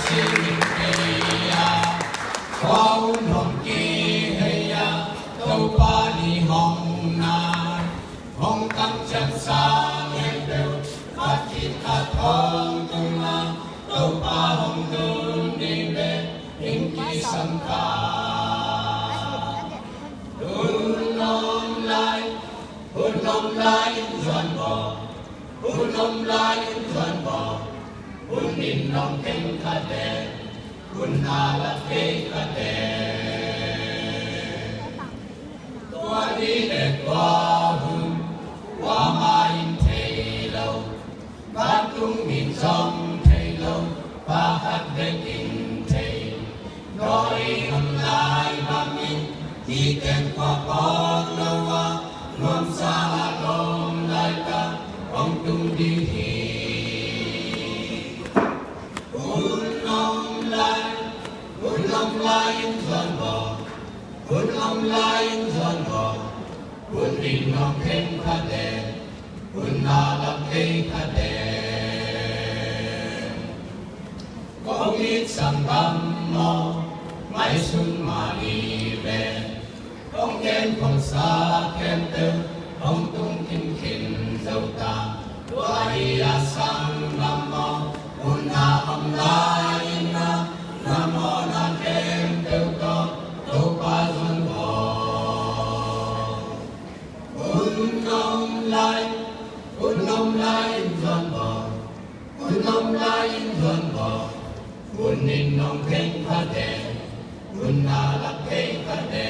sinh kia qua un hồng kỳ hay ya đâu ba đi hồng na hồng tăng chân sa nghe đều phát triển ta thong tung na đâu ba hồng đường đi về in kỳ sanh ta hun nom lai doan bò hun nom lai doan bò hun in nom keng kha de hun na la ke kha de tua đi de qua hun qua ma in thei lâu ba tung min trong thei lâu ba hát de in thei nói hâm lai ba min đi kèm qua con lâu à ngom sa lom lai ta ông tung đi hi hun nom lai doan bò hun in nom keng kha de hun na la ke kha de có biết sang băm mò mai xuân mà đi về ông khen không xa khen tư ông tung kinh kinh dâu ta quay ra sang nam mô hun na hâm lai na nam mô na khen tư có đâu ba doan bò hun nom lai doan bò hun in nom khen kha de hun na la ke kha de